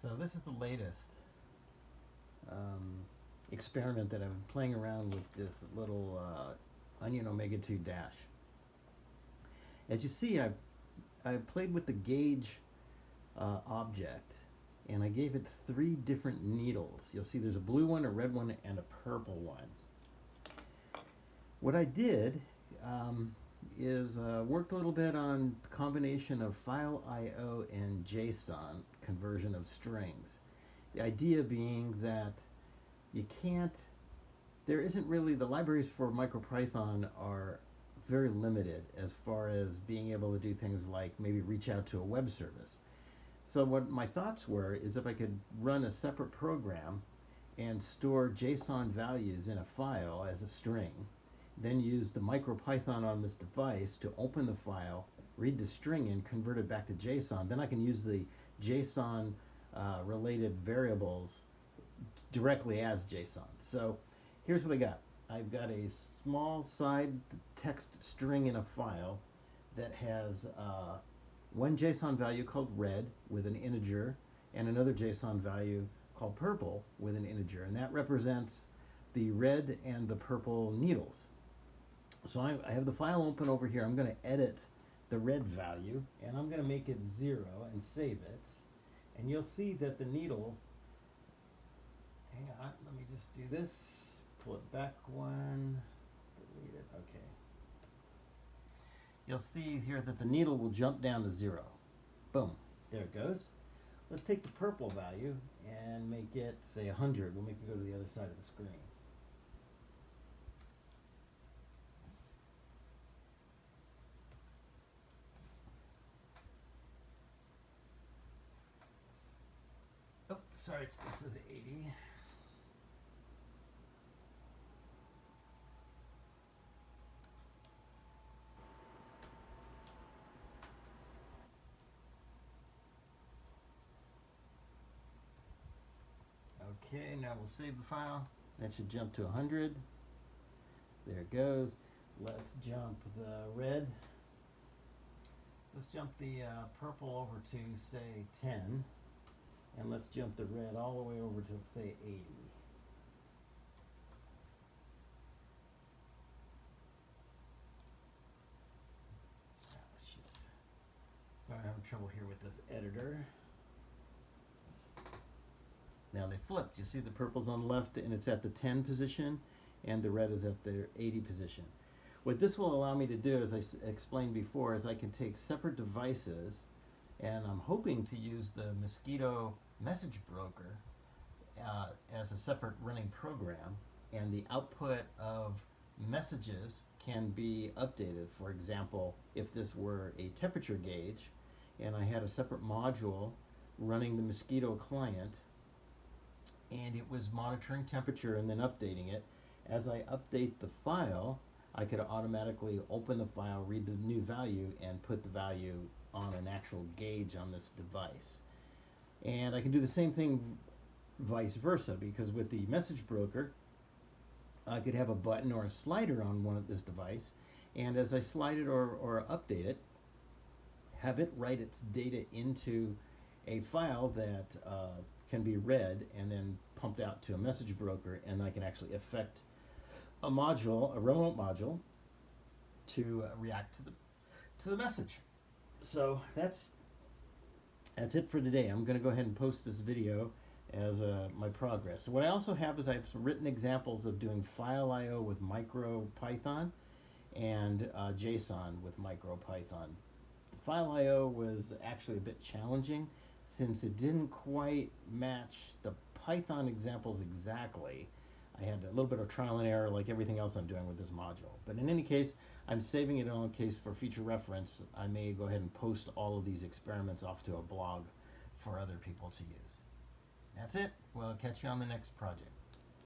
So this is the latest experiment that I've been playing around with this little Onion Omega 2 dash. As you see, I played with the gauge object, and I gave it 3 different needles. You'll see there's a blue one, a red one, and a purple one. What I did is worked a little bit on the combination of file I/O and Json conversion of strings. The idea being that there isn't really, the libraries for MicroPython are very limited as far as being able to do things like maybe reach out to a web service. So what my thoughts were is if I could run a separate program and store JSON values in a file as a string, then use the MicroPython on this device to open the file, read the string and convert it back to JSON. Then I can use the JSON related variables directly as JSON. So here's what I got. I've got a small side text string in a file that has one JSON value called red with an integer and another JSON value called purple with an integer, and that represents the red and the purple needles. So I have the file open over here. I'm going to edit the red value and I'm going to make it 0 and save it, and you'll see that the needle, hang on, let me just do this, pull it back one, delete it, okay. You'll see here that the needle will jump down to 0. Boom, there it goes. Let's take the purple value and make it, say, 100. We'll make it go to the other side of the screen. Oh, sorry, this is 80. Okay, now we'll save the file. That should jump to 100. There it goes. Let's jump the red. Let's jump the purple over to, say, 10. And let's jump the red all the way over to, say, 80. Oh, shit. Sorry, I'm having trouble here with this editor. Now they flipped. You see the purple's on the left and it's at the 10 position, and the red is at the 80 position. What this will allow me to do, as I explained before, is I can take separate devices, and I'm hoping to use the Mosquito message broker as a separate running program, and the output of messages can be updated. For example, if this were a temperature gauge and I had a separate module running the Mosquito client, and it was monitoring temperature and then updating it, as I update the file, I could automatically open the file, read the new value, and put the value on an actual gauge on this device. And I can do the same thing vice versa, because with the message broker, I could have a button or a slider on one of this device, and as I slide it or update it, have it write its data into a file that can be read and then pumped out to a message broker, and I can actually affect a module, a remote module, to react to the message. So that's it for today. I'm going to go ahead and post this video as my progress. So what I also have is I've written examples of doing file I/O with MicroPython and JSON with MicroPython. The file I/O was actually a bit challenging since it didn't quite match the Python examples exactly. I had a little bit of trial and error like everything else I'm doing with this module. But in any case, I'm saving it in case for future reference. I may go ahead and post all of these experiments off to a blog for other people to use. That's it. We'll catch you on the next project.